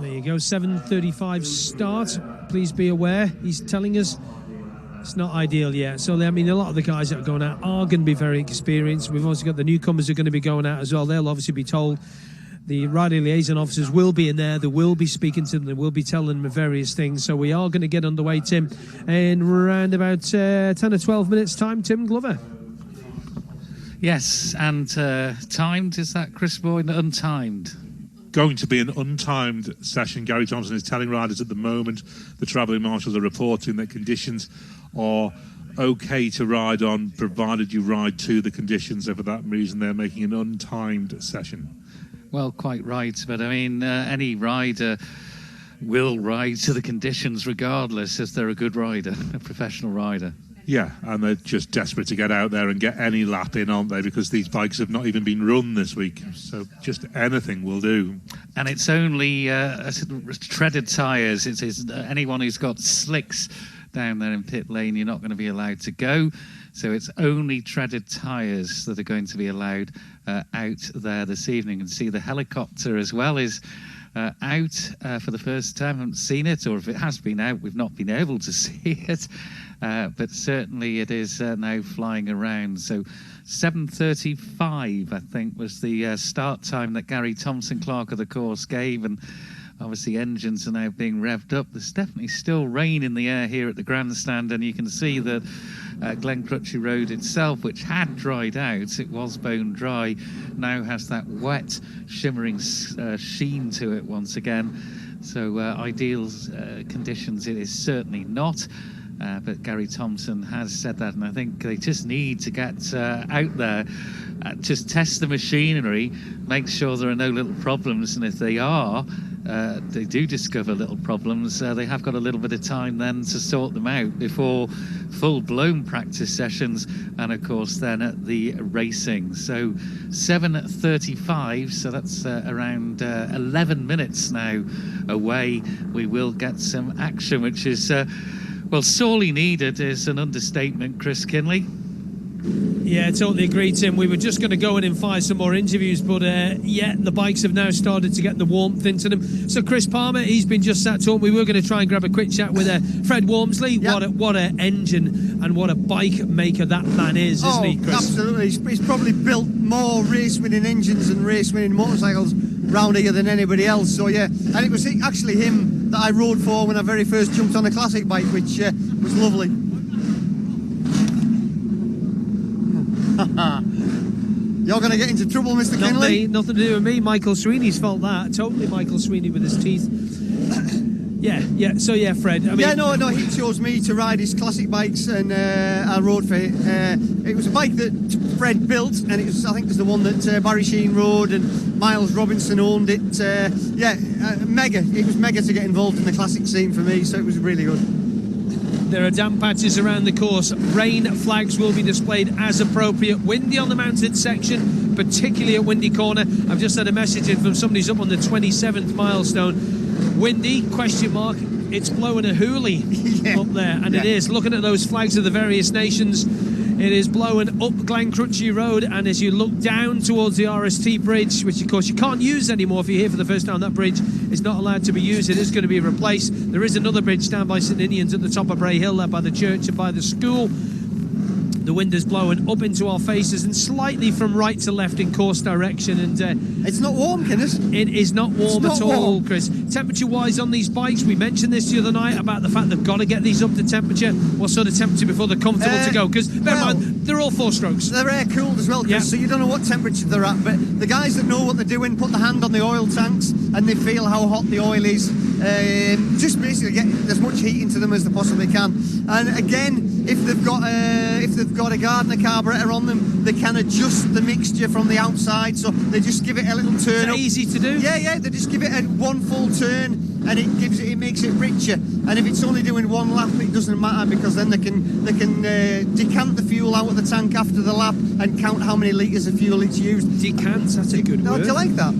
There you go, 7:35 start. Please be aware, he's telling us it's not ideal yet. So, I mean, a lot of the guys that are going out are going to be very experienced. We've also got the newcomers who are going to be going out as well. They'll obviously be told. The rider liaison officers will be in there. They will be speaking to them. They will be telling them various things. So we are going to get underway, Tim, in around about 10 or 12 minutes' time. Tim Glover. Yes, and timed, is that, Chris Boyd? Untimed. Going to be an untimed session. Gary Thompson is telling riders at the moment, the travelling marshals are reporting that conditions are okay to ride on, provided you ride to the conditions. So for that reason, they're making an untimed session. Well, quite right, but I mean, any rider will ride to the conditions regardless if they're a good rider, a professional rider. Yeah, and they're just desperate to get out there and get any lap in, aren't they? Because these bikes have not even been run this week, so just anything will do. And it's only treaded tyres. It's anyone who's got slicks down there in pit lane, you're not going to be allowed to go. So it's only treaded tyres that are going to be allowed out there this evening. And see the helicopter as well is out for the first time. I haven't seen it, or if it has been out, we've not been able to see it. But certainly it is now flying around. So 7:35, I think, was the start time that Gary Thompson, clerk of the course, gave. And obviously engines are now being revved up. There's definitely still rain in the air here at the grandstand, and you can see that Glencrutchy Road itself, which had dried out, it was bone dry, now has that wet, shimmering sheen to it once again. So ideal conditions it is certainly not. But Gary Thompson has said that, and I think they just need to get out there, just test the machinery, make sure there are no little problems, and if they are, they do discover little problems, they have got a little bit of time then to sort them out before full-blown practice sessions, and of course then at the racing. So 7:35, so that's around 11 minutes now away. We will get some action, which is well, sorely needed is an understatement, Chris Kinley. Yeah, totally agree, Tim. We were just going to go in and fire some more interviews, but yeah, the bikes have now started to get the warmth into them. So Chris Palmer, he's been just sat talking. We were going to try and grab a quick chat with Fred Walmsley. Yep. What a engine and what a bike maker that man is, isn't he, Chris? Absolutely. He's probably built more race-winning engines and race-winning motorcycles round here than anybody else. So yeah, and it was actually him that I rode for when I very first jumped on a classic bike, which was lovely. You're going to get into trouble, Mr. Kinley. Nothing to do with me. Michael Sweeney's fault that. Totally Michael Sweeney with his teeth. Yeah. So yeah, Fred. I mean, no. He chose me to ride his classic bikes, and I rode for it. It was a bike that Fred built, and I think it was the one that Barry Sheen rode, and Miles Robinson owned it. Mega. It was mega to get involved in the classic scene for me, so it was really good. There are damp patches around the course. Rain flags will be displayed as appropriate. Windy on the mounted section, particularly at Windy Corner. I've just had a message in from somebody who's up on the 27th milestone. Windy, question mark. It's blowing a hoolie up there, and it is. Looking at those flags of the various nations, it is blowing up Glencrutchy Road, and as you look down towards the RST bridge, which of course you can't use anymore if you're here for the first time, that bridge is not allowed to be used. It is going to be replaced. There is another bridge down by St Ninians at the top of Bray Hill, there by the church and by the school. The wind is blowing up into our faces and slightly from right to left in course direction, and it's not warm, Kenneth. It is not warm at all, Chris. Temperature wise on these bikes, we mentioned this the other night about the fact they've got to get these up to temperature. What sort of temperature before they're comfortable to go? Because bear in mind, they're all 4 strokes. They're air cooled as well, Chris, so you don't know what temperature they're at, but the guys that know what they're doing put the hand on the oil tanks and they feel how hot the oil is. Just basically get as much heat into them as they possibly can. And again, if they've got a Gardner carburetor on them, they can adjust the mixture from the outside, so they just give it a little turn. Is it easy to do? Yeah, they just give it one full turn, and it makes it richer. And if it's only doing one lap, it doesn't matter, because then they can decant the fuel out of the tank after the lap and count how many litres of fuel it's used. Decant, that's a good word. Do you like that?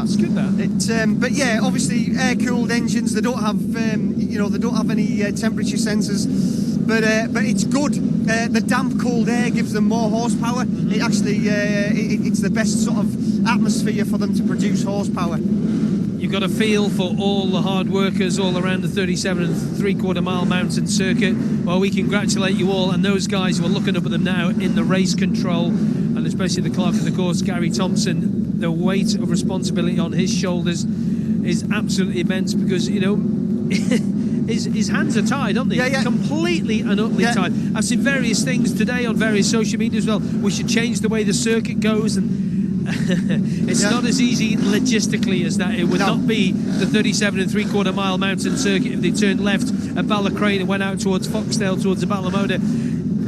It's good, that. But yeah, obviously air-cooled engines, they don't have any temperature sensors. but it's good. The damp, cold air gives them more horsepower. It actually, it's the best sort of atmosphere for them to produce horsepower. You've got a feel for all the hard workers all around the 37 and 3/4 mile mountain circuit. Well, we congratulate you all, and those guys who are looking up at them now in the race control, and especially the clerk of the course, Gary Thompson. The weight of responsibility on his shoulders is absolutely immense, because, you know, his hands are tied, aren't they? Yeah. Completely and utterly tied. I've seen various things today on various social media as well. We should change the way the circuit goes, and it's not as easy logistically as that. It would not be the 37 and 3/4 mile mountain circuit if they turned left at Ballacrane and went out towards Foxdale, towards the Balamoda.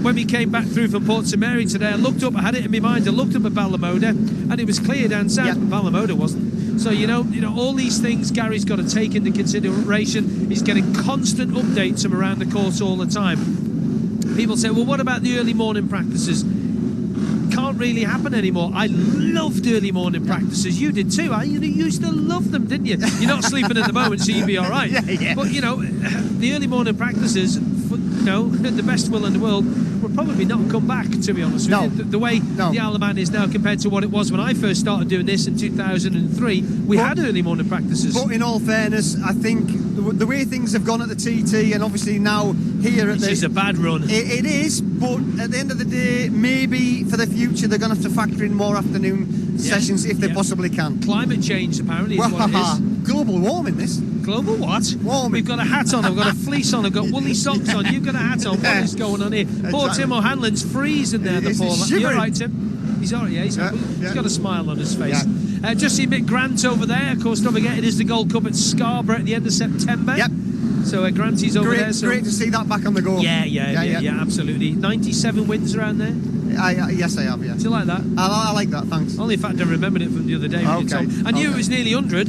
When we came back through from Port St Mary today, I looked up, I had it in my mind, I looked up at Balamoda, and it was clear down south, but Balamoda wasn't. So, you know, all these things Gary's got to take into consideration. He's getting constant updates from around the course all the time. People say, well, what about the early morning practices? Can't really happen anymore. I loved early morning practices. You did too. You used to love them, didn't you? You're not sleeping at the moment, so you'd be all right. But, you know, the early morning practices, the best will in the world, will probably not come back, to be honest with you. The way the Isle of Man is now compared to what it was when I first started doing this in 2003, we had early morning practices. But in all fairness, I think the way things have gone at the TT, and obviously now here at this is a bad run. It is, but at the end of the day, maybe for the future they're going to have to factor in more afternoon sessions if they possibly can. Climate change, apparently, is what it is. Global warming, this. Global what? Warming. We've got a hat on, I've got a fleece on, I've got woolly socks on, you've got a hat on. What is going on here? Poor Tim O'Hanlon's freezing there, the poor lad. You're right, Tim. He's all right, he's got a smile on his face. Just see Mick Grant over there. Of course, don't forget, it is the Gold Cup at Scarborough at the end of September. Yep. So Granty's over there. So great to see that back on the go. Yeah, absolutely. 97 wins around there. Yes, I have, yeah. Do you like that? I like that, thanks. Only fact I remembered it from the other day. I knew it was nearly 100.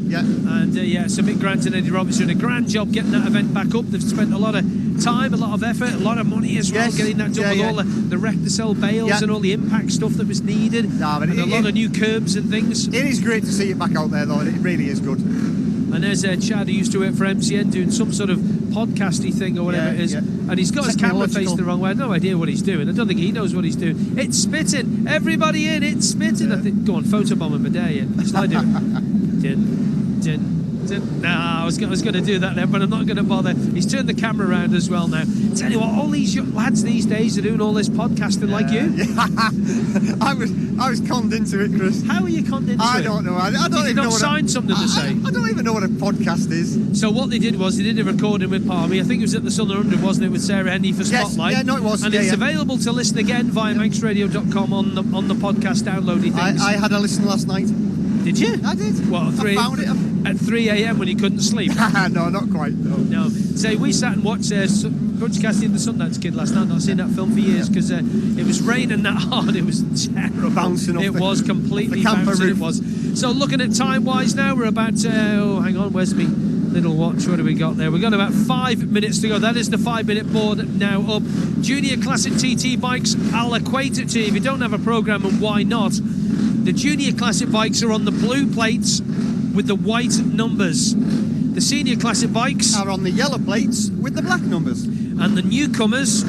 Yeah. And so Mick Grant and Eddie Robertson did a grand job getting that event back up. They've spent a lot of time, a lot of effort, a lot of money as well, getting that done with all the wreck to sell bales and all the impact stuff that was needed, and a lot of new curbs and things. It is great to see it back out there, though. It really is good. And there's Chad, who used to work for MCN, doing some sort of podcasty thing or whatever it is, and he's got his camera faced the wrong way. I have no idea what he's doing. I don't think he knows what he's doing. It's spitting. Everybody in, it's spitting. I think, go on, photobomb him a day. Shall I do it? No, I was going to do that then, but I'm not going to bother. He's turned the camera around as well now. Tell you what, all these young lads these days are doing all this podcasting like you. I was conned into it, Chris. How are you conned into it? I don't know. I don't even know what sign something to say. I don't even know what a podcast is. So what they did was they did a recording with Palmy. I think it was at the Southern 100, wasn't it, with Sarah Hendy for Spotlight? Yeah, no, it was. And it's available to listen again via manxradio.com on the podcast downloading things. I had a listen last night. Did you? I did. What, I found it. At 3 a.m. when you couldn't sleep? No, not quite. No. Say, we sat and watched Butch Cassidy and the Sundance Kid last night. I've not seen that film for years because it was raining that hard. It was terrible. Bouncing off it was completely bouncing. It was. So looking at time-wise now, we're about... hang on, where's me little watch? What do we got there? We've got about 5 minutes to go. That is the 5-minute board now up. Junior Classic TT bikes, I'll equate it to you. If you don't have a programme, and why not? The Junior Classic bikes are on the blue plates with the white numbers. The Senior Classic bikes are on the yellow plates with the black numbers. And the newcomers,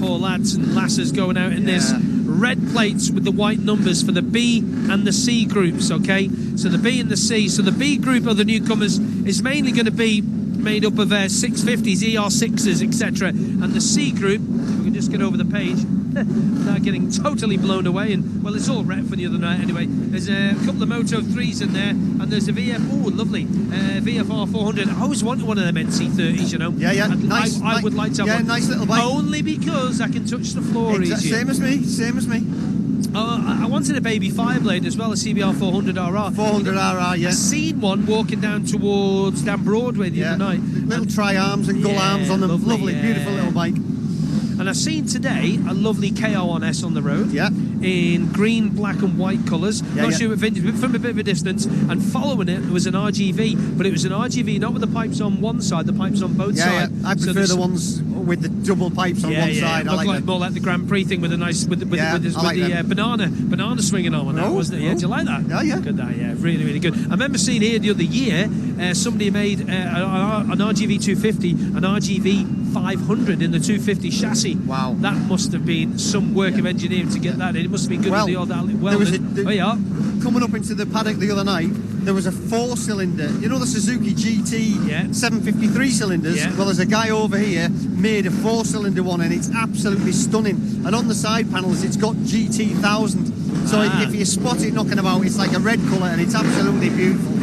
poor lads and lasses going out in this, red plates with the white numbers for the B and the C groups, okay? So the B and the C. So the B group of the newcomers is mainly going to be made up of 650s, ER6s, etc. And the C group, we can just get over the page, without getting totally blown away, and well, it's all rep for the other night anyway. There's a couple of Moto 3s in there, and there's a lovely VFR 400. I always wanted one of them NC30s, you know. Nice. I would like to have one. Nice little bike. Only because I can touch the floor easier. Same as me. I wanted a baby 5-blade as well, a CBR 400RR. 400RR, yeah. I seen one walking down towards Broadway the other night. Little tri-arms and gull arms on them. Lovely, beautiful little bike. And I've seen today a lovely KO1S on the road in green, black and white colours. Not sure if vintage, but from a bit of a distance. And following it was an RGV, but it was an RGV not with the pipes on one side, the pipes on both sides. I prefer the ones with the double pipes on one side. I like more like the Grand Prix thing with the nice with the banana swinging on that, wasn't it? Yeah, do you like that? Yeah. Good, really, really good. I remember seeing here the other year somebody made an RGV 250, an RGV 500 in the 250 chassis. Wow. That must have been some work of engineering to get that in. It must have been good Well, with the old there well. was Oh yeah. coming up into the paddock the other night, there was a 4-cylinder. You know the Suzuki GT Yeah. 753 cylinders? Yeah. Well, there's a guy over here made a 4-cylinder one, and it's absolutely stunning. And on the side panels, it's got GT 1000. So if you spot it knocking about, it's like a red colour, and it's absolutely beautiful.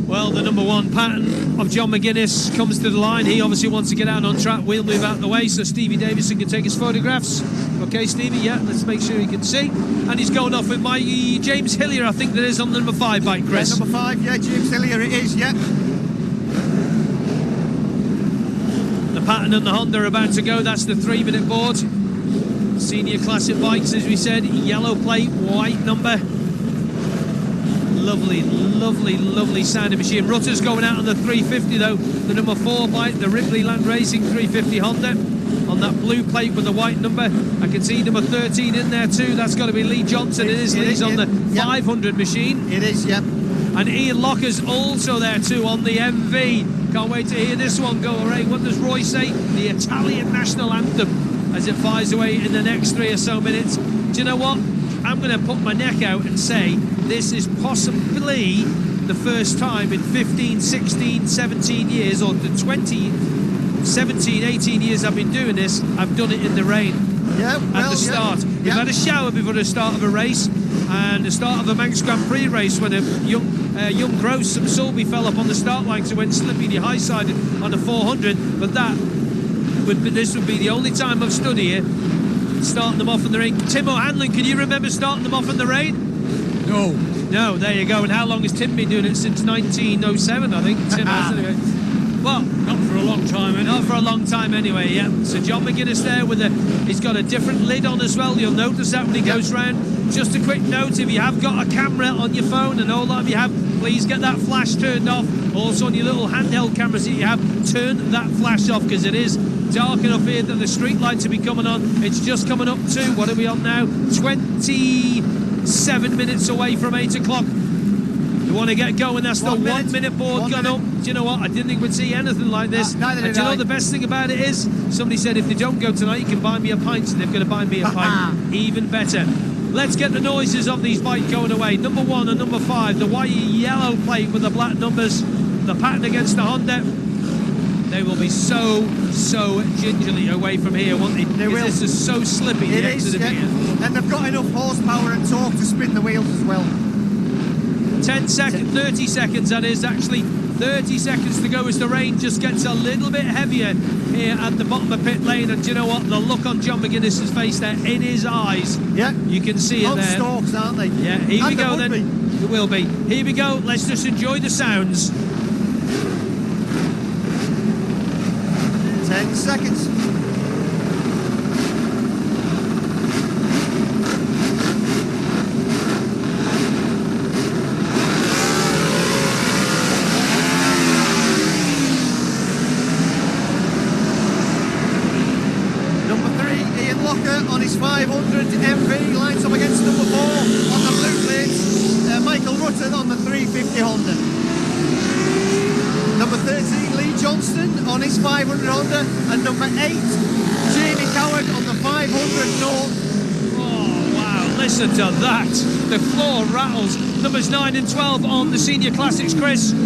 Well, the number one pattern of John McGuinness comes to the line. He obviously wants to get out on track. We'll move out the way so Stevie Davison can take his photographs. Okay, Stevie, yeah, let's make sure he can see. And he's going off with my James Hillier, I think that is on the number 5 bike, Chris. Number 5, yeah, James Hillier it is, yeah. The pattern and the Honda are about to go. That's the 3-minute board. Senior Classic bikes, as we said, yellow plate, white number. Lovely, lovely, lovely sounding machine. Rutter's going out on the 350 though. The number 4 bike, the Ripley Land Racing 350 Honda, on that blue plate with the white number. I can see number 13 in there too. That's got to be Lee Johnson. It is. Lee's on the 500 machine. It is, yeah. And Ian Locker's also there too on the MV. Can't wait to hear this one go. All right, what does Roy say? The Italian national anthem as it flies away in the next 3 or so minutes. Do you know what? I'm going to put my neck out and say this is possibly the first time in 15, 16, 17 years, or the 20, 17, 18 years I've been doing this, I've done it in the rain. Yeah, At the start. We've had a shower before the start of a race, and the start of a Manx Grand Prix race when a young Gross from Sulby fell up on the start line, so went slipping high-sided on the 400, but this would be the only time I've stood here starting them off in the rain. Tim O'Hanlon, can you remember starting them off in the rain? No, there you go. And how long has Tim been doing it? Since 1907, I think. Tim has, anyway. Well, Not for a long time, anyway. not for a long time anyway, yeah. So John McGuinness there he's got a different lid on as well. You'll notice that when he goes round. Just a quick note, if you have got a camera on your phone, and all lot of you have, please get that flash turned off. Also on your little handheld cameras that you have, turn that flash off, because it is dark enough here that the street lights will be coming on. It's just coming up to, what are we on now? 27 minutes away from 8 o'clock. You want to get going, that's the 1 minute board gone up. Do you know what? I didn't think we'd see anything like this. Neither And did do you know I. the best thing about it is? Somebody said if they don't go tonight, you can buy me a pint, so they're going to buy me a pint. Even better. Let's get the noises of these bikes going away. Number 1 and number 5, the white yellow plate with the black numbers, the pattern against the Honda. They will be so gingerly away from here, won't they? They will. This is so slippy. It the is, exit of yeah. here. And they've got enough horsepower and torque to spin the wheels as well. 10 seconds, 30 seconds that is, actually 30 seconds to go as the rain just gets a little bit heavier here at the bottom of pit lane. And do you know what? The look on John McGuinness's face there, in his eyes, Yeah. you can see it On there. stalks, aren't they? Yeah, here we And go they would then. be. It will be. Here we go. Let's just enjoy the sounds. 10 seconds. Number 3, Ian Locker on his 500 MV, lines up against number 4 on the blue plate, Michael Rutter on the 350 Honda. Number 13, Lee Johnston on his 500 Honda, and number 8, Jamie Coward on the 500 North. Oh, wow. Listen to that. The floor rattles. Numbers 9 and 12 on the Senior Classics, Chris. 9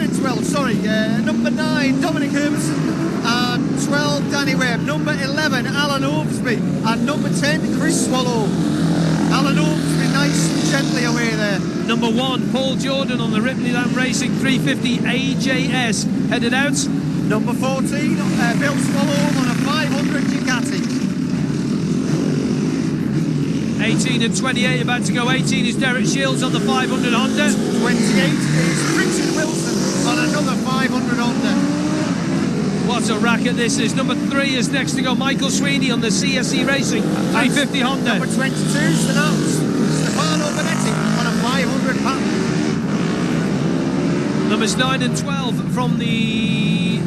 and 12, sorry. Number 9, Dominic Herbertson, and 12, Danny Webb. Number 11, Alan Ormsby, and number 10, Chris Swallow. Alan Ormsby, nice and gently away there. Number 1, Paul Jordan on the Ripley Land Racing 350 AJS. Headed out. Number 14, Bill Swallow on a 500 Ducati. 18 and 28 about to go. 18 is Derek Shields on the 500 Honda. 28 is Richard Wilson on another 500 Honda. What a racket this is. Number 3 is next to go. Michael Sweeney on the CSE Racing 350 Honda. Number 22, Stefano Benetti on a 500 pattern. Numbers 9 and 12 from the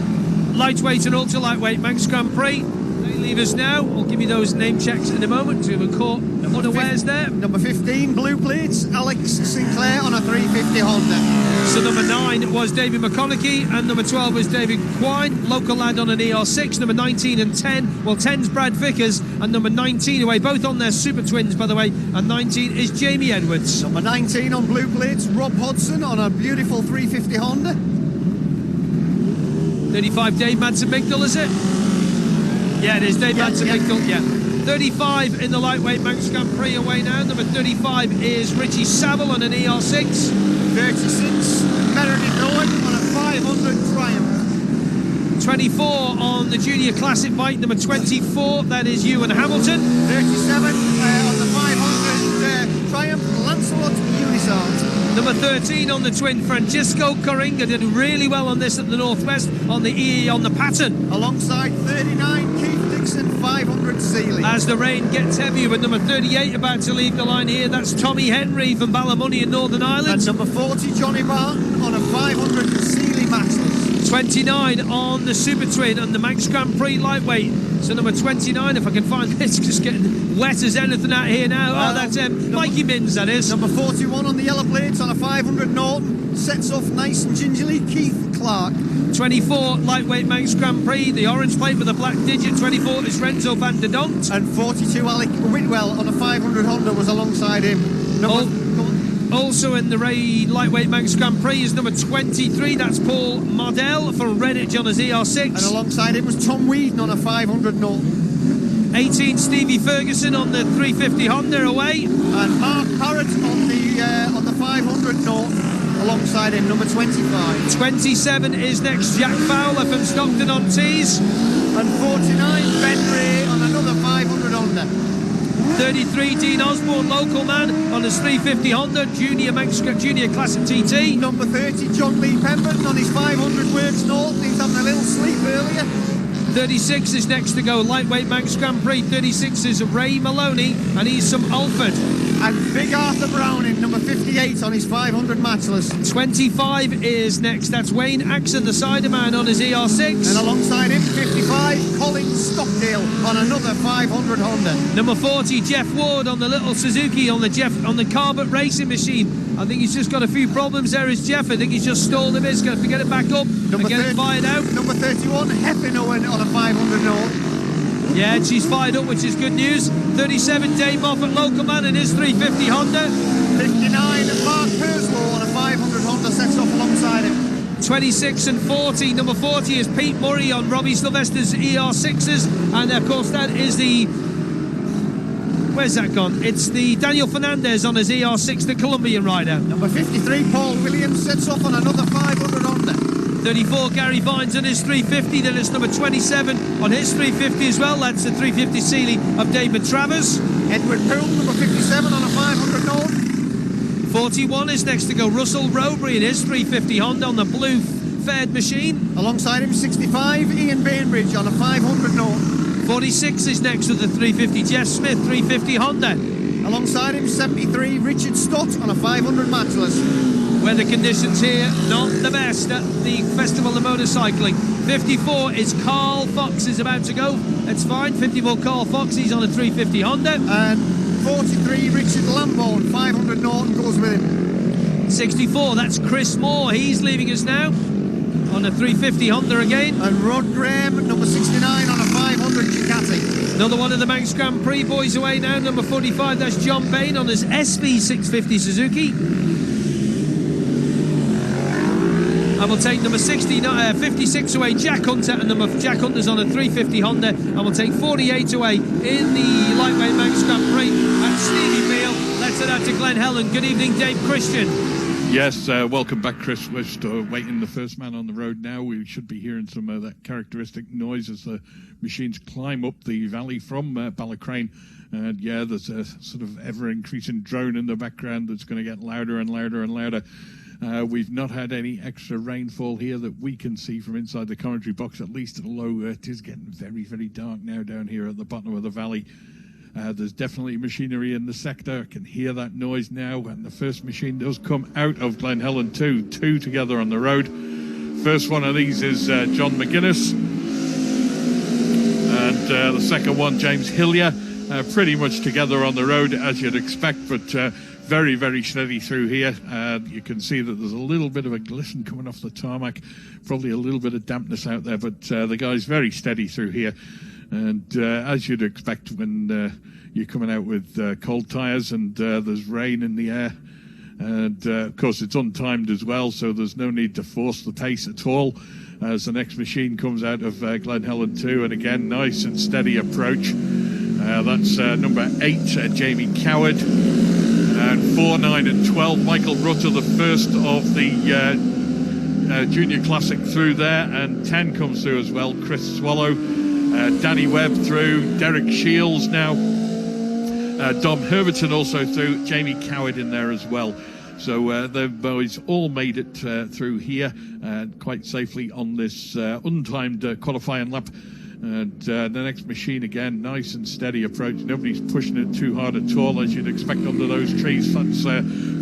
lightweight and ultra lightweight Manx Grand Prix. They leave us now. We'll give you those name checks in a moment. We were caught unawares there. Number 15, blue plates, Alex Sinclair on a 350 Honda. So number 9 was David McConaughey, and number 12 was David Quine, local lad on an ER6. Number 19 and 10, well, 10's Brad Vickers, and number 19 away, both on their Super Twins, by the way, and 19 is Jamie Edwards. Number 19 on blue plates, Rob Hodson on a beautiful 350 Honda. 35, Dave Madsen-Migdal, is it? Yeah, it is, Dave Madsen-Migdal, yeah. 35 in the lightweight Manx Grand Prix away now. Number 35 is Richie Saville on an ER6. 36, Meredith Owen on a 500 Triumph. 24 on the Junior Classic bike, number 24, that is Ewan Hamilton. 37 on the 500 Triumph, Lancelot Unisart. Number 13 on the twin, Francisco Coringa, did really well on this at the Northwest on the EE on the pattern. Alongside 39, Keith Dixon, 500 Sealy. As the rain gets heavier, with number 38 about to leave the line here, that's Tommy Henry from Ballymoney in Northern Ireland. And number 40, Johnny Barton on a 500 Sealy Matchless. 29 on the Super Twin and the Manx Grand Prix lightweight. So number 29, if I can find this, just getting wet as anything out here now. That's Mikey Minns, that is. Number 41 on the yellow plates on a 500 Norton. Sets off nice and gingerly, Keith Clark. 24, lightweight Manx Grand Prix, the orange plate with a black digit. 24 is Renzo van der Donk. And 42, Alec Whitwell on a 500 Honda was alongside him. Also in the lightweight Manx Grand Prix is number 23, that's Paul Mardell from Redditch on his ER6. And alongside him was Tom Wheaton on a 500 Norton. 18, Stevie Ferguson on the 350 Honda away. And Mark Parrott on the 500 Norton alongside him, number 25. 27 is next Jack Fowler from Stockton-on-Tees. And 49, Ben Ray on another 500 Honda. 33, Dean Osborne, local man on his 350 Honda, Junior Classic TT. Number 30, John Lee Pemberton on his 500 Works Norton. He's having a little sleep earlier. 36 is next to go, lightweight Manx Grand Prix. 36 is Ray Maloney, and he's from Alford. And Big Arthur Browning, number 58 on his 500 Matchless. 25 is next, that's Wayne Axon, the Ciderman on his ER6. And alongside him, 55, Colin Stockdale on another 500 Honda. Number 40, Jeff Ward on the little Suzuki on the Carbot racing machine. I think he's just got a few problems there, is Jeff. I think he's just stalled a bit. He's going to get it back up and get it fired out. Number 31, Heffin Owen on a 500 Norton. Yeah, she's fired up, which is good news. 37, Dave Moffat, local man in his 350 Honda. 59, Mark Purslow on a 500 Honda, sets off alongside him. 26 and 40. Number 40 is Pete Murray on Robbie Sylvester's ER6s. And, of course, that is the... Where's that gone? It's the Daniel Fernandez on his ER6, the Colombian rider. Number 53, Paul Williams, sets off on another 500 Honda. 34, Gary Vines on his 350. Then it's number 27 on his 350 as well. That's the 350 Sealy of David Travers. Edward Poole, number 57 on a 500 Norton. 41 is next to go, Russell Rowbury in his 350 Honda on the blue Fed machine. Alongside him, 65, Ian Bainbridge on a 500 Norton. 46 is next with the 350 Jeff Smith 350 Honda. Alongside him, 73, Richard Stott on a 500 Matchless. Weather conditions here, not the best at the Festival of Motorcycling. 54 is Carl Fox, is about to go. It's fine. 54 Carl Fox, he's on a 350 Honda. And 43, Richard Lambourne, 500 Norton goes with him. 64, that's Chris Moore, he's leaving us now on a 350 Honda again. And Rod Graham, number 69 on a 500 Ducati. Another one of the Manx Grand Prix boys away now, number 45, that's John Bain on his SV 650 Suzuki. And we'll take number 56 away, Jack Hunter, and Jack Hunter's on a 350 Honda. And we'll take 48 away in the lightweight Manx Grand Prix at Stevie Beale. Let's head out to Glen Helen. Good evening, Dave Christian. Yes, welcome back, Chris. We're still waiting the first man on the road now. We should be hearing some of that characteristic noise as the machines climb up the valley from Ballacrane. And yeah, there's a sort of ever-increasing drone in the background that's going to get louder and louder and louder. We've not had any extra rainfall here that we can see from inside the commentary box, at least, although it is getting very, very dark now down here at the bottom of the valley. There's definitely machinery in the sector. I can hear that noise now, and the first machine does come out of Glen Helen too. Two together on the road. First one of these is John McGuinness. And the second one, James Hillier, pretty much together on the road as you'd expect, but very, very steady through here. You can see that there's a little bit of a glisten coming off the tarmac, probably a little bit of dampness out there, but the guy's very steady through here. And as you'd expect when you're coming out with cold tyres and there's rain in the air, and of course it's untimed as well, so there's no need to force the pace at all as the next machine comes out of Glen Helen 2. And again, nice and steady approach. That's number 8, Jamie Coward, and 4, 9 and 12, Michael Rutter, the first of the Junior Classic through there, and 10 comes through as well, Chris Swallow, Danny Webb through, Derek Shields now, Dom Herbertson also through, Jamie Coward in there as well. So the boys all made it through here quite safely on this untimed qualifying lap. And the next machine, again, nice and steady approach. Nobody's pushing it too hard at all, as you'd expect under those trees. That's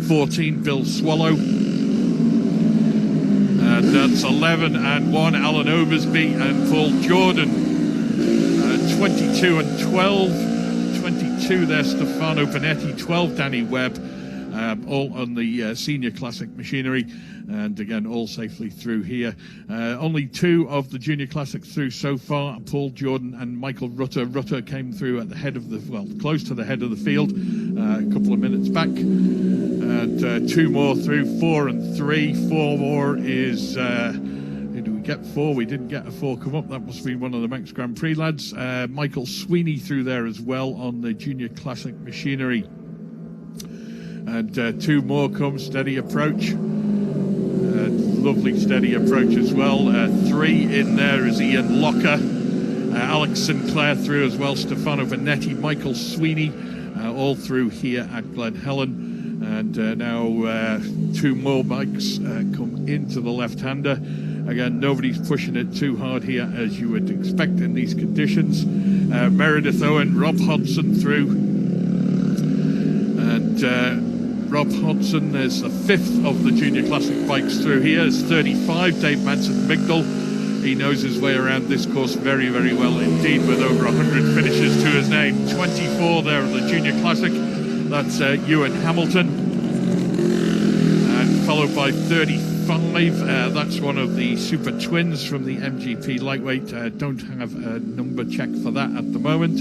14, Bill Swallow. And that's 11 and 1, Alan Oversby and Paul Jordan. 22 and 12. 22 there, Stefano Panetti. 12, Danny Webb. All on the Senior Classic machinery, and again all safely through here. Only 2 of the Junior Classic through so far, Paul Jordan and Michael Rutter. Rutter came through at the head of the, well, close to the head of the field a couple of minutes back, and 2 more through, 4 and 3. 4 more is did we get 4? We didn't get a 4 come up. That must be one of the Manx Grand Prix lads. Michael Sweeney through there as well on the Junior Classic machinery. And 2 more come, steady approach. Lovely steady approach as well. 3 in there is Ian Locker. Alex Sinclair through as well. Stefano Vanetti, Michael Sweeney, all through here at Glen Helen. And now 2 more bikes come into the left-hander. Again, nobody's pushing it too hard here, as you would expect in these conditions. Meredith Owen, Rob Hodson through. And Rob Hodson is the 5th of the Junior Classic bikes through here. It's 35, Dave Manson-Migdal. He knows his way around this course very, very well indeed, with over 100 finishes to his name. 24 there of the Junior Classic. That's Ewan Hamilton. And followed by 35. That's one of the Super Twins from the MGP Lightweight. Don't have a number check for that at the moment.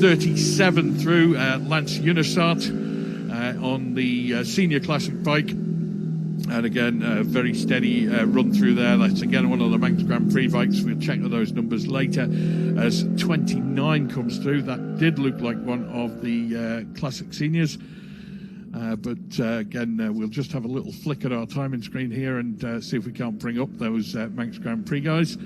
37 through, Lance Unisart. On the Senior Classic bike, and again very steady run through there. That's again one of the Manx Grand Prix bikes. We'll check those numbers later. As 29 comes through, that did look like one of the Classic Seniors, but again we'll just have a little flick at our timing screen here and see if we can't bring up those Manx Grand Prix guys.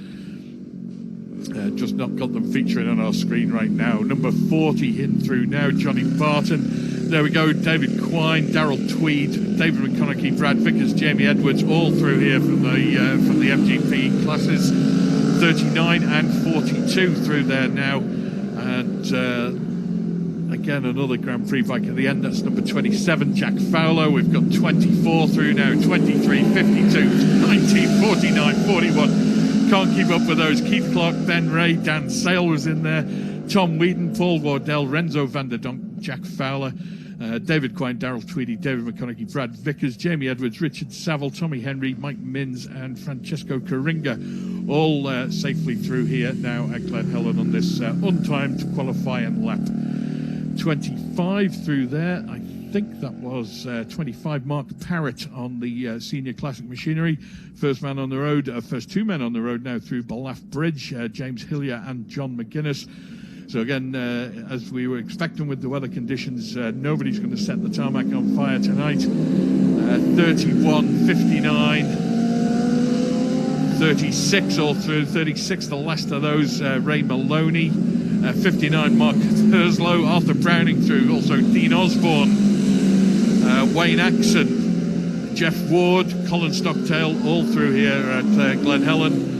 Just not got them featuring on our screen right now. Number 40 in through now, Johnny Barton. There we go, David Quine, Darrell Tweed, David McConaughey, Brad Vickers, Jamie Edwards, all through here from the MGP classes. 39 and 42 through there now. And again, another Grand Prix bike at the end. That's number 27, Jack Fowler. We've got 24 through now, 23, 52, 19, 49, 41. Can't keep up with those. Keith Clark, Ben Ray, Dan Sale was in there. Tom Wheaton, Paul Wardell, Renzo van der Donk, Jack Fowler, David Quine, Darrell Tweedy, David McConaughey, Brad Vickers, Jamie Edwards, Richard Saville, Tommy Henry, Mike Minns and Francesco Coringa, all safely through here now at Glen Helen on this untimed qualifying lap. 25 through there. I think that was 25, Mark Parrott on the Senior Classic machinery. First 2 men on the road now through Ballaugh Bridge, James Hillier and John McGuinness. So again, as we were expecting with the weather conditions, nobody's going to set the tarmac on fire tonight. 31, 59, 36 all through. 36, the last of those, Ray Maloney. 59, Mark Herslow. Arthur Browning through. Also Dean Osborne, Wayne Axon, Jeff Ward, Colin Stockdale, all through here at Glen Helen.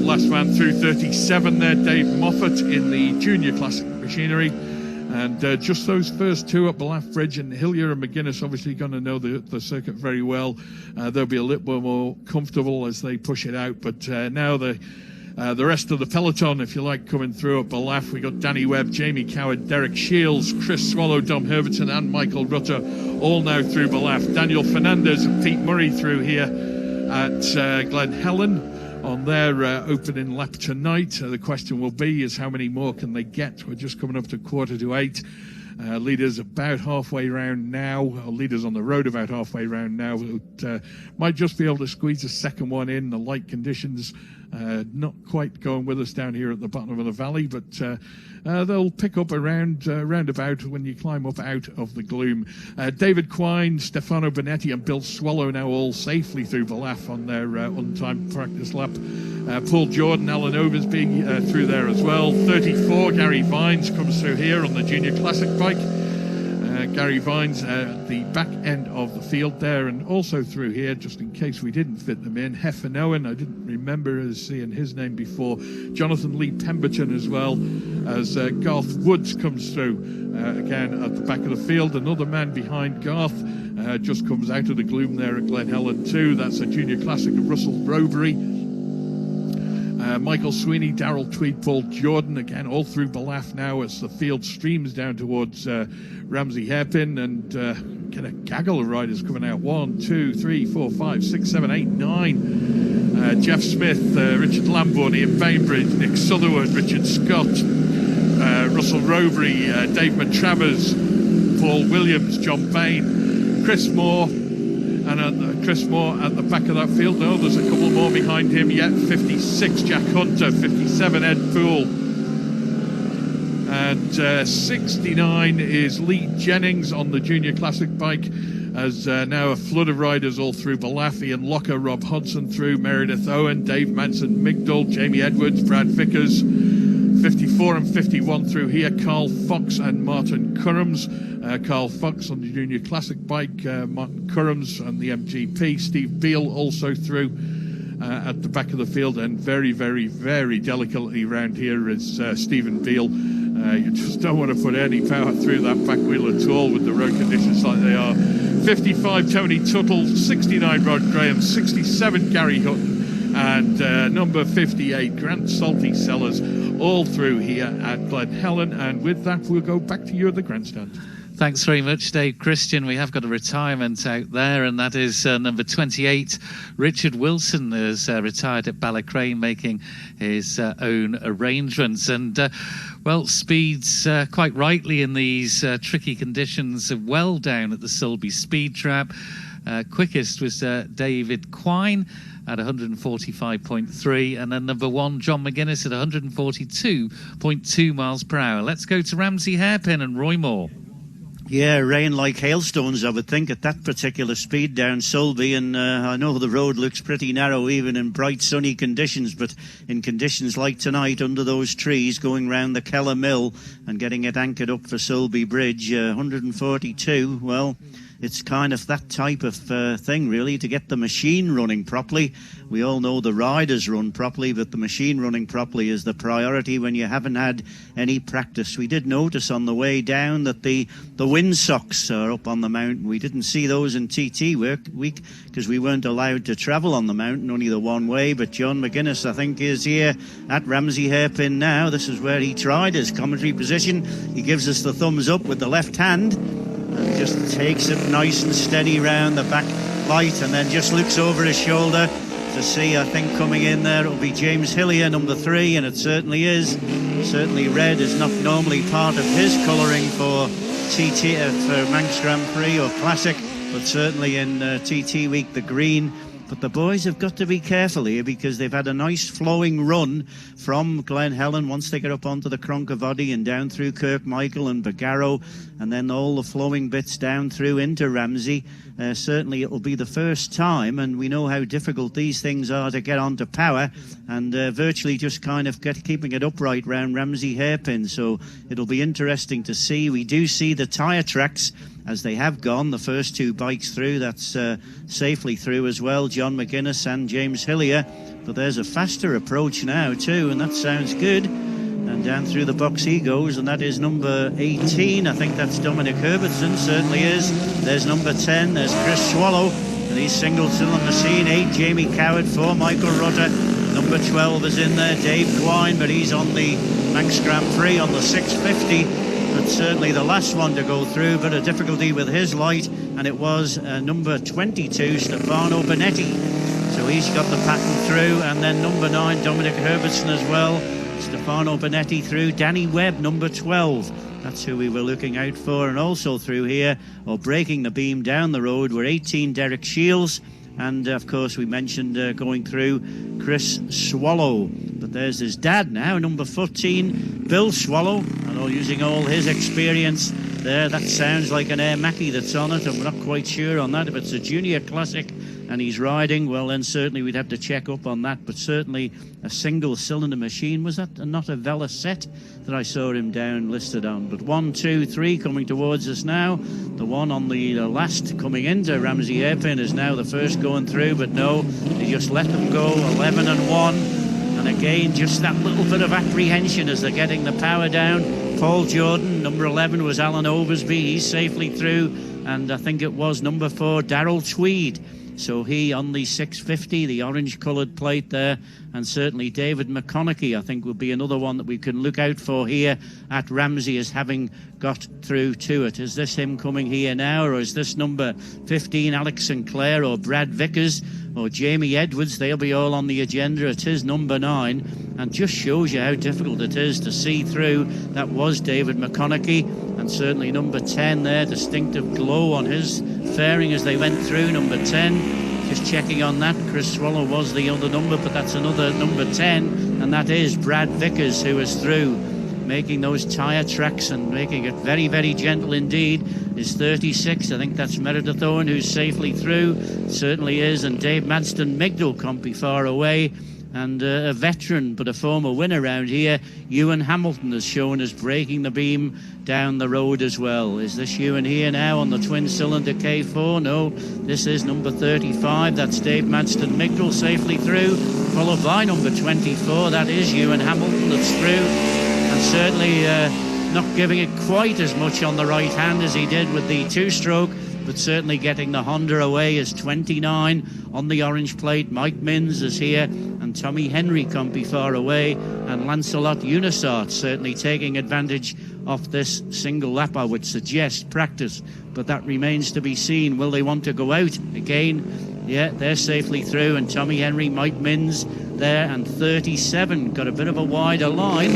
Last man through, 37 there, Dave Moffat in the Junior Classic machinery. And just those first 2 at Ballaugh Bridge, and Hillier and McGuinness obviously going to know the circuit very well. They'll be a little bit more comfortable as they push it out. But now the The rest of the peloton, if you like, coming through at Ballaugh. We got Danny Webb, Jamie Coward, Derek Shields, Chris Swallow, Dom Herbertson and Michael Rutter all now through Ballaugh. Daniel Fernandez and Pete Murray through here at Glen Helen on their opening lap tonight. The question will be is how many more can they get? We're just coming up to 7:45. Leaders about halfway round now, leaders on the road about halfway round now, might just be able to squeeze a second one in. The light conditions not quite going with us down here at the bottom of the valley, but they'll pick up around roundabout when you climb up out of the gloom. David Quine, Stefano Bonetti and Bill Swallow now all safely through Ballaugh on their untimed practice lap. Paul Jordan, Alan Oversby through there as well. 34, Gary Vines comes through here on the Junior Classic bike. Gary Vines at the back end of the field there, and also through here, just in case we didn't fit them in, Heffenowen, I didn't remember seeing his name before. Jonathan Lee Pemberton as well, as Garth Woods comes through again at the back of the field. Another man behind Garth just comes out of the gloom there at Glen Helen too. That's a Junior Classic of Russell Robery. Michael Sweeney, Darrell Tweed, Paul Jordan, again all through Ballaugh now as the field streams down towards Ramsey Hairpin, and get a gaggle of riders coming out. 1, 2, 3, 4, 5, 6, 7, 8, 9. Jeff Smith, Richard Lambourne, Ian Bainbridge, Nick Sutherwood, Richard Scott, Russell Robery, Dave McTravers, Paul Williams, John Bain, Chris Moore. And Chris Moore at the back of that field. No, there's a couple more behind him yet. 56, Jack Hunter. 57, Ed Poole. And 69 is Lee Jennings on the Junior Classic bike. As now a flood of riders all through Ballaugh. Ian Locker, Rob Hodson through, Meredith Owen, Dave Manson, Migdal, Jamie Edwards, Brad Vickers. 54 and 51 through here, Carl Fox and Martin Currams. Carl Fox on the Junior Classic bike, Martin Currams on the MGP. Steve Beale also through at the back of the field, and very, very, very delicately round here is Stephen Beale. You just don't want to put any power through that back wheel at all with the road conditions like they are. 55, Tony Tuttle. 69, Rod Graham. 67, Gary Hutton. And number 58, Grant Salty Sellers, all through here at Glen Helen. And with that, we'll go back to you at the grandstand. Thanks very much, Dave Christian. We have got a retirement out there, and that is number 28. Richard Wilson has retired at Ballycrane, making his own arrangements. And, well, speeds quite rightly in these tricky conditions well down at the Sulby Speed Trap. Quickest was David Quine at 145.3, and then number 1, John McGuinness, at 142.2 miles per hour. Let's go to Ramsey Hairpin and Roy Moore. Yeah, rain like hailstones, I would think, at that particular speed down Sulby. And I know the road looks pretty narrow even in bright sunny conditions, but in conditions like tonight under those trees going round the Keller Mill and getting it anchored up for Sulby Bridge, 142, well, it's kind of that type of thing, really, to get the machine running properly. We all know the riders run properly, but the machine running properly is the priority when you haven't had any practice. We did notice on the way down that the windsocks are up on the mountain. We didn't see those in TT week because we weren't allowed to travel on the mountain, only the one way. But John McGuinness, I think, is here at Ramsey Hairpin now. This is where he tried his commentary position. He gives us the thumbs up with the left hand. And just takes it nice and steady round the back light, and then just looks over his shoulder to see, I think coming in there it'll be James Hillier, number 3, and it certainly is. Certainly red is not normally part of his colouring for TT, for Manx Grand Prix or Classic, but certainly in TT week the green. But the boys have got to be careful here because they've had a nice flowing run from Glen Helen once they get up onto the Cronkovody and down through Kirkmichael and Bagarrow, and then all the flowing bits down through into Ramsey. Certainly it will be the first time, and we know how difficult these things are to get onto power, and virtually just kind of keeping it upright round Ramsey Hairpin. So it'll be interesting to see. We do see the tyre tracks as they have gone, the first 2 bikes through. That's safely through as well, John McGuinness and James Hillier. But there's a faster approach now too, and that sounds good. And down through the box he goes, and that is number 18. I think that's Dominic Herbertson, certainly is. There's number 10, there's Chris Swallow, and he's singled to the machine. 8, Jamie Coward. 4, Michael Rutter. Number 12 is in there, Dave Quine, but he's on the Manx Grand Prix on the 650. But certainly the last one to go through, but a difficulty with his light, and it was number 22, Stefano Benetti. So he's got the pattern through, and then number 9, Dominic Herbertson as well. Stefano Benetti through, Danny Webb, number 12. That's who we were looking out for. And also through here, or breaking the beam down the road, were 18, Derek Shields. And of course we mentioned going through Chris Swallow, but there's his dad now, number 14, Bill Swallow. I know, using all his experience there, that sounds like an Air Mackie that's on it. I'm not quite sure on that. If it's a junior classic and he's riding, well then certainly we'd have to check up on that, but certainly a single cylinder machine. Was that not a Velocette that I saw him down listed on? But 1, 2, 3 coming towards us now. The one on the last coming into Ramsey Hairpin is now the first going through, but no, they just let them go, 11 and 1. And again, just that little bit of apprehension as they're getting the power down. Paul Jordan, number 11 was Alan Oversby, he's safely through, and I think it was number 4, Darrell Tweed. So he on the 650, the orange coloured plate there, and certainly David McConaughey, I think, will be another one that we can look out for here at Ramsey as having got through to it. Is this him coming here now, or is this number 15, Alex Sinclair, or Brad Vickers, or Jamie Edwards? They'll be all on the agenda. It is number 9, and just shows you how difficult it is to see through. That was David McConaughey, and certainly number 10 there, distinctive glow on his fairing as they went through, number 10. Just checking on that, Chris Swallow was the other number, but that's another number 10, and that is Brad Vickers, who is through, making those tyre tracks and making it very, very gentle indeed. Is 36, I think that's Meredith Owen, who's safely through, certainly is, and Dave Madston Migdal can't be far away. And a veteran, but a former winner around here, Ewan Hamilton, has shown us breaking the beam down the road as well. Is this Ewan here now on the twin-cylinder K4? No, this is number 35. That's Dave Madston Migdal safely through, followed by number 24. That is Ewan Hamilton that's through, and certainly not giving it quite as much on the right hand as he did with the two-stroke, but certainly getting the Honda away is 29 on the orange plate. Mike Minns is here, and Tommy Henry can't be far away, and Lancelot Unisart certainly taking advantage of this single lap, I would suggest, practice, but that remains to be seen. Will they want to go out again? Yeah, they're safely through, and Tommy Henry, Mike Minns there, and 37 got a bit of a wider line,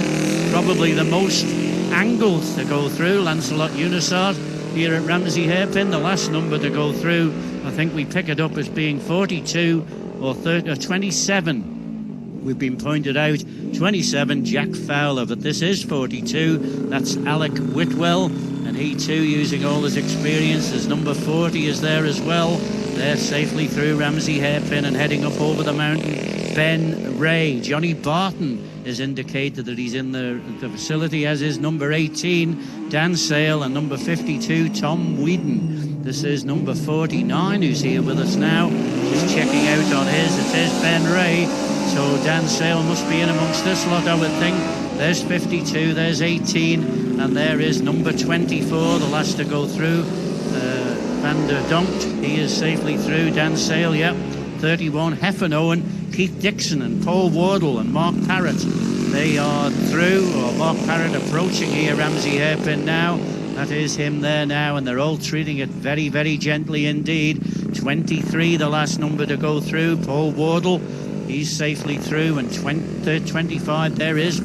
probably the most angled to go through. Lancelot Unisart here at Ramsey Hairpin, the last number to go through. I think we pick it up as being 42 or 27. We've been pointed out 27, Jack Fowler, but this is 42. That's Alec Whitwell, and he too using all his experience. His number 40 is there as well. They're safely through Ramsey Hairpin and heading up over the mountain. Ben Ray, Johnny Barton has indicated that he's in the facility, as is number 18, Dan Sale, and number 52, Tom Whedon. This is number 49 who's here with us now. Just checking out on his. It is Ben Ray. So Dan Sale must be in amongst this lot, I would think. There's 52, there's 18, and there is number 24, the last to go through. Van der Donk, he is safely through. Dan Sale, yep. 31, Heffernan Owen, Keith Dixon and Paul Wardle and Mark Parrott. They are through, or Mark Parrott approaching here, Ramsey Hairpin now. That is him there now, and they're all treating it very, very gently indeed. 23, the last number to go through. Paul Wardle, he's safely through, and 25, there is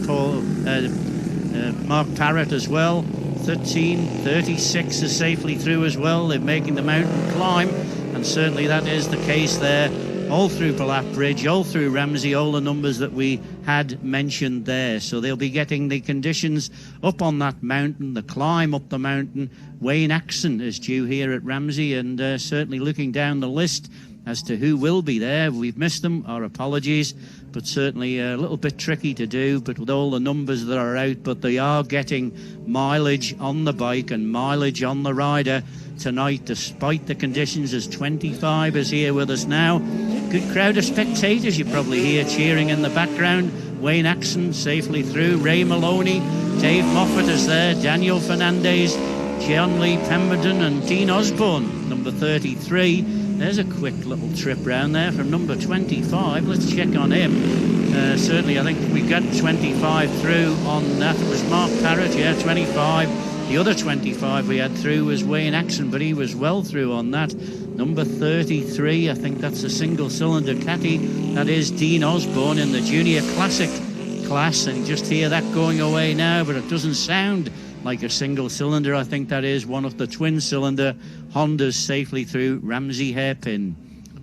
Mark Parrott as well. 13, 36 is safely through as well. They're making the mountain climb, and certainly that is the case there. All through Balap Bridge, all through Ramsey, all the numbers that we had mentioned there. So they'll be getting the conditions up on that mountain, the climb up the mountain. Wayne Axon is due here at Ramsey, and certainly looking down the list as to who will be there. We've missed them, our apologies, but certainly a little bit tricky to do, but with all the numbers that are out, but they are getting mileage on the bike and mileage on the rider tonight, despite the conditions, as 25 is here with us now. Good crowd of spectators you probably hear cheering in the background. Wayne Axon safely through. Ray Maloney, Dave Moffat is there, Daniel Fernandez, John Lee Pemberton and Dean Osborne, number 33. There's a quick little trip round there from number 25. Let's check on him. Certainly, I think we got 25 through on that. It was Mark Parrott, 25. The other 25 we had through was Wayne Axon, but he was well through on that. Number 33, I think that's a single-cylinder caddy. That is Dean Osborne in the Junior Classic class, and just hear that going away now, but it doesn't sound like a single-cylinder. I think that is one of the twin-cylinder Hondas safely through Ramsey Hairpin.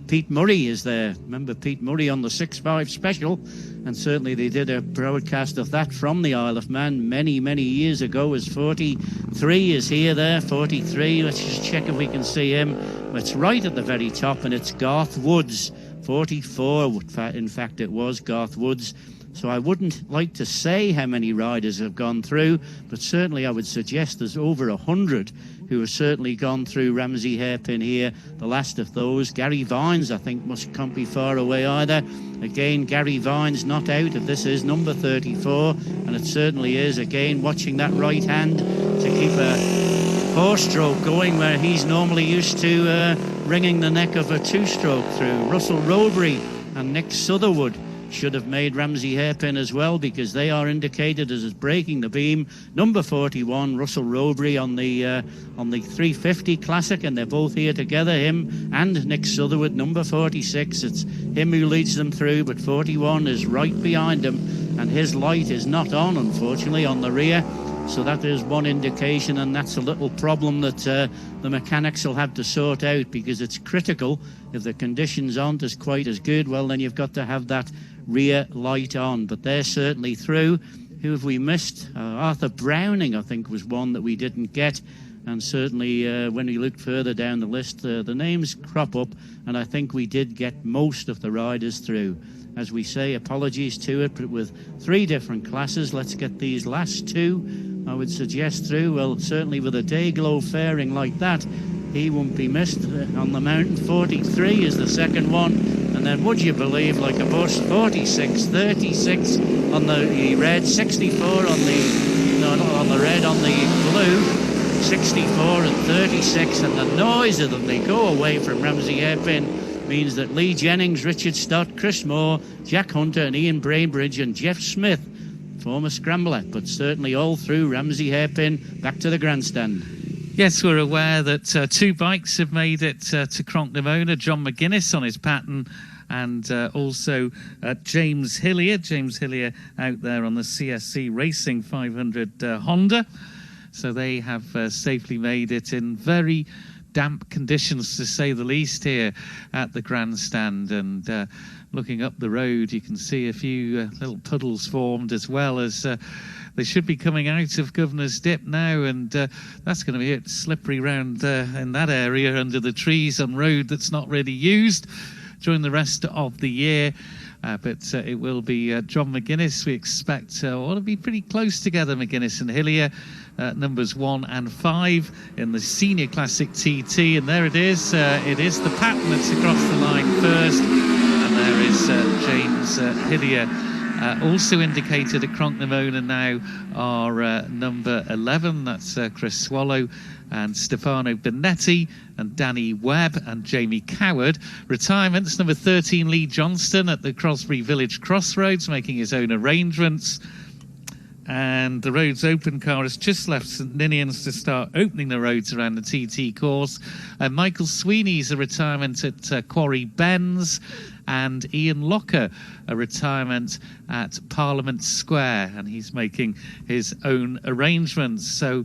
Pete Murray is there. Remember Pete Murray on the 6.5 Special, and certainly they did a broadcast of that from the Isle of Man many years ago. As 43 is there, 43. Let's just check if we can see him. It's right at the very top, and it's Garth Woods. 44, in fact, it was Garth Woods. So I wouldn't like to say how many riders have gone through, but certainly I would suggest there's over 100 who have certainly gone through Ramsey Hairpin here. The last of those, Gary Vines, I think can't be far away either. Again, Gary Vines not out if this is number 34, and it certainly is. Again, watching that right hand to keep a four-stroke going where he's normally used to wringing the neck of a two-stroke through. Russell Roadbury and Nick Sutherwood should have made Ramsey Hairpin as well, because they are indicated as breaking the beam. Number 41, Russell Roadbury on the 350 Classic, and they're both here together, him and Nick Sutherwood. Number 46, it's him who leads them through, but 41 is right behind him, and his light is not on, unfortunately, on the rear. So that is one indication, and that's a little problem that the mechanics will have to sort out, because it's critical. If the conditions aren't quite as good, well, then you've got to have that rear light on. But they're certainly through. Who have we missed? Arthur Browning, I think, was one that we didn't get. And certainly when we look further down the list, the names crop up, and I think we did get most of the riders through. As we say, apologies to it, but with 3 different classes, let's get these last 2, I would suggest, through. Well, certainly with a Dayglow fairing like that, he won't be missed on the mountain. 43 is the second one, and then would you believe, like a bus, 46, 36 on the red, 64 on the, no, not on the red, on the blue, 64 and 36, and the noise of them, they go away from Ramsey Hairpin, means that Lee Jennings, Richard Stott, Chris Moore, Jack Hunter and Ian Brainbridge and Jeff Smith, former scrambler, but certainly all through Ramsey Hairpin, back to the grandstand. Yes, we're aware that 2 bikes have made it to Cronknamona. John McGuinness on his pattern, and also James Hillier. James Hillier out there on the CSC Racing 500 Honda. So they have safely made it in very damp conditions, to say the least, here at the grandstand. And looking up the road, you can see a few little puddles formed, as well as they should be coming out of Governor's Dip now, and that's going to be it, slippery round in that area under the trees on road that's not really used during the rest of the year. But it will be John McGuinness. We expect ought to be pretty close together, McGuinness and Hillier, numbers 1 and 5 in the Senior Classic TT. And there it is. It is the pattern that's across the line first. And there is James Hillier. Also indicated at Cronknamona now are number 11. That's Chris Swallow and Stefano Benetti and Danny Webb and Jamie Coward. Retirements, number 13, Lee Johnston at the Crosby Village Crossroads, making his own arrangements. And the Roads Open car has just left St Ninians to start opening the roads around the TT course. Michael Sweeney's a retirement at Quarry Bends, and Ian Locker a retirement at Parliament Square, and he's making his own arrangements. So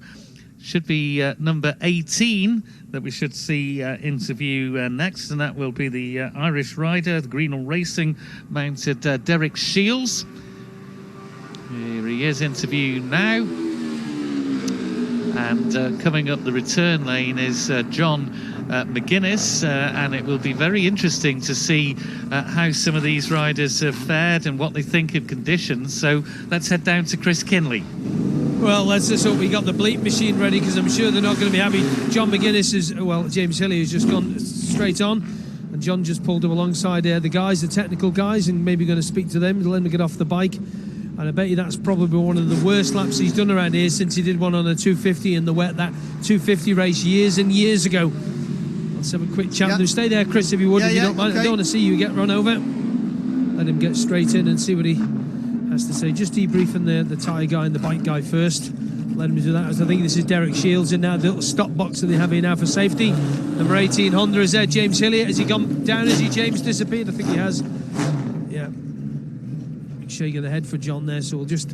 should be number 18 that we should see interview next, and that will be the Irish rider, the Greenall Racing mounted Derek Shields. Here he is, interview now. And coming up the return lane is John McGuinness, and it will be very interesting to see how some of these riders have fared and what they think of conditions. So let's head down to Chris Kinley. Well, let's just hope we got the bleep machine ready, because I'm sure they're not going to be happy. John McGuinness is, well, James Hillier has just gone straight on, and John just pulled him alongside the guys, the technical guys, and maybe going to speak to them, let them get off the bike. And I bet you that's probably one of the worst laps he's done around here since he did one on a 250 in the wet, that 250 race years and years ago. Let's have a quick chat with him. Stay there, Chris, if you would. If you don't mind. Okay. I don't want to see you get run over. let him get straight in and see what he has to say. Just debriefing the tyre guy and the bike guy first. Let him do that, as I think this is Derek Shields in now, the little stop box that they have here now for safety. Number 18 Honda is there. James Hillier, has he gone down? Has he, James, disappeared? I think he has. Yeah. Big shake of the head for John there, so we'll just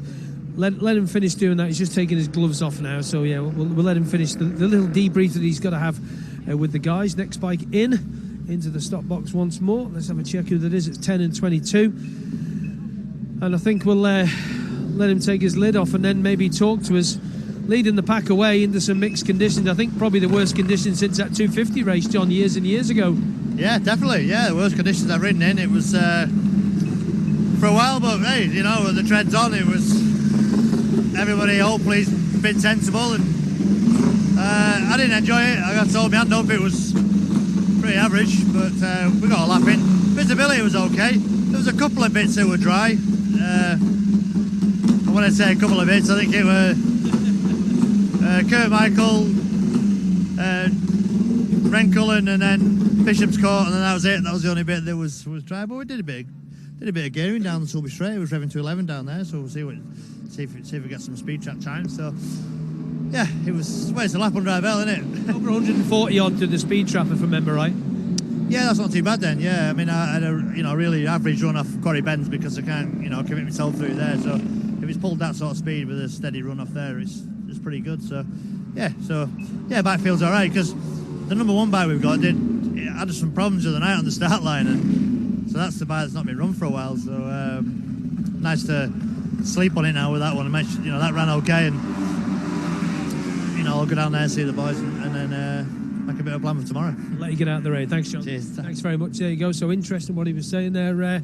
let him finish doing that. He's just taking his gloves off now, so yeah, we'll let him finish the little debrief that he's got to have with the guys. Next bike into the stop box once more. Let's have a check who that is. It's 10 and 22. And I think we'll let him take his lid off and then maybe talk to us. Leading the pack away into some mixed conditions. I think probably the worst conditions since that 250 race, John, years and years ago. Yeah, definitely. Yeah, the worst conditions I've ridden in. It was for a while, but hey, you know, with the treads on, it was everybody hopefully been sensible, and I didn't enjoy it. I got told my hand up, it was pretty average, but we got a lap in. Visibility was okay. There was a couple of bits that were dry. When I say a couple of bits, I think it were Kurt Michael, Rencullen, and then Bishop's Court, and then that was it. That was the only bit that was dry. But we did a bit of gearing down the Sulby Straight. It was revving to 11 down there, so we'll see if we get some speed trap time. So yeah, it was. Well, it's a lap under our belt, isn't it? Over 140 odd to the speed trap, if I remember right. Yeah, that's not too bad then. Yeah, I mean, I had a really average run off Quarry Bends because I can't commit myself through there. So if it's pulled that sort of speed with a steady run off there, it's pretty good. So bike feels all right, because the number one bike we've got had some problems the other night on the start line, and so that's the bike that's not been run for a while. So nice to sleep on it now with that one. That ran okay, and I'll go down there and see the boys, and then make a bit of a plan for tomorrow. Let you get out of the rain. Thanks, John. Cheers. Thanks very much. There you go. So interesting what he was saying there.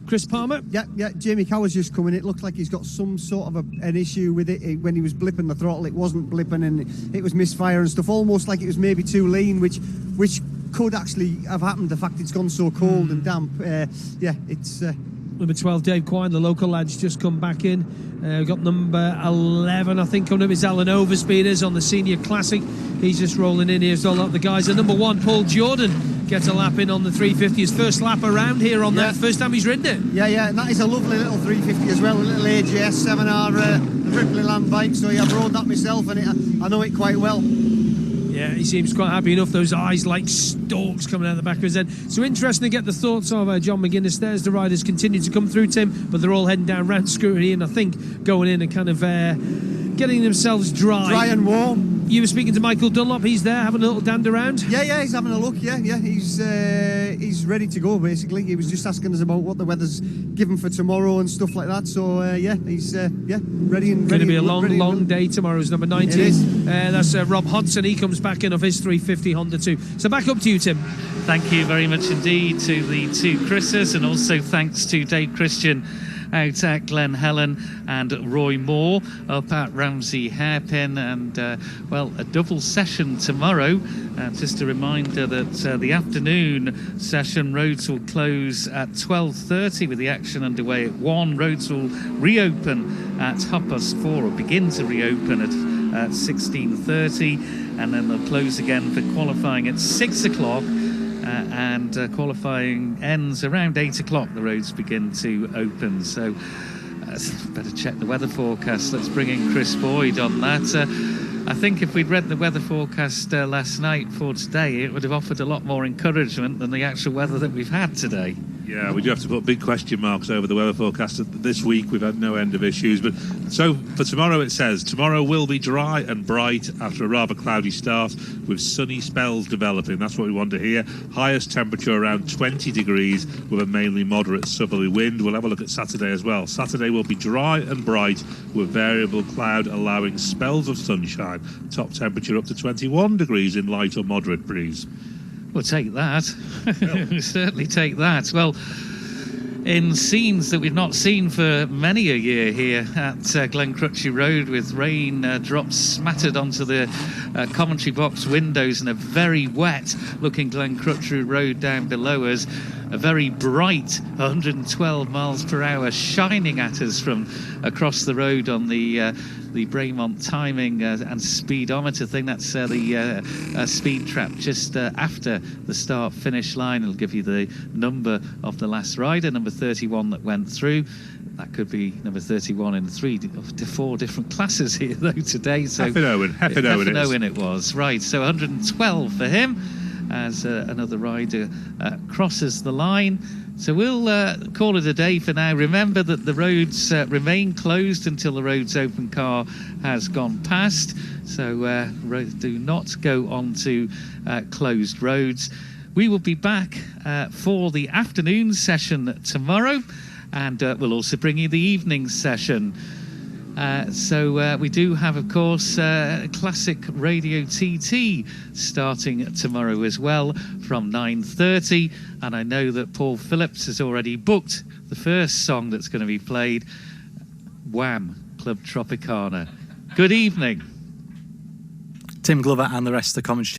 Chris Palmer. Yeah. Jamie Cower's just coming. It looked like he's got some sort of an issue with it. When he was blipping the throttle, it wasn't blipping, and it was misfire and stuff. Almost like it was maybe too lean, which could actually have happened. The fact it's gone so cold and damp. It's. Number 12, Dave Quine, the local lad's just come back in. We've got number 11, I think, coming up is Alan Overspeeders on the Senior Classic. He's just rolling in here, so a lot of the guys. And number 1, Paul Jordan, gets a lap in on the 350. His first lap around here on that. First time he's ridden it. Yeah, and that is a lovely little 350 as well, a little AGS 7R Ripley Land bike. So I've rode that myself, and I know it quite well. Yeah, he seems quite happy enough. Those eyes like stalks coming out the back of his head. So interesting to get the thoughts of John McGuinness there as the riders continue to come through, Tim, but they're all heading down round scrutiny, and I think going in and kind of getting themselves dry and warm. You were speaking to Michael Dunlop. He's there having a little dander around. Yeah, he's having a look. Yeah, he's ready to go. Basically, he was just asking us about what the weather's given for tomorrow and stuff like that. So he's ready and going to be a long long day tomorrow. Is number 19. It is. That's Rob Hodson. He comes back in off his 350 Honda 2. So back up to you, Tim. Thank you very much indeed to the two Chris's, and also thanks to Dave Christian out at Glen Helen and Roy Moore up at Ramsey Hairpin, and a double session tomorrow. Just a reminder that the afternoon session roads will close at 12:30 with the action underway at 1. Roads will reopen at 4:30 or begin to reopen at 16:30, and then they'll close again for qualifying at 6 o'clock. And qualifying ends around 8 o'clock. The roads begin to open, so better check the weather forecast. Let's bring in Chris Boyd on that. I think if we'd read the weather forecast last night for today, it would have offered a lot more encouragement than the actual weather that we've had today. Yeah, we do have to put big question marks over the weather forecast. This week we've had no end of issues, but so for tomorrow it says tomorrow will be dry and bright after a rather cloudy start with sunny spells developing. That's what we want to hear. Highest temperature around 20 degrees with a mainly moderate southerly wind. We'll have a look at Saturday as well. Saturday will be dry and bright with variable cloud allowing spells of sunshine. Top temperature up to 21 degrees in light or moderate breeze. We'll take that. We'll certainly take that. Well, in scenes that we've not seen for many a year here at Glencrutchy Road, with rain drops smattered onto the commentary box windows and a very wet looking Glencrutchy Road down below us, a very bright 112 miles per hour shining at us from across the road on the Braemont timing and speedometer thing. That's the speed trap just after the start finish line. It'll give you the number of the last rider, number 31 that went through. That could be number 31 in 3 to 4 different classes here though today. So Heffin Owen it was. Right, so 112 for him as another rider crosses the line. So we'll call it a day for now. Remember that the roads remain closed until the roads open car has gone past. So do not go on to closed roads. We will be back for the afternoon session tomorrow, and we'll also bring you the evening session. So we do have, of course, Classic Radio TT starting tomorrow as well from 9:30. And I know that Paul Phillips has already booked the first song that's going to be played, Wham! Club Tropicana. Good evening. Tim Glover and the rest of the commentary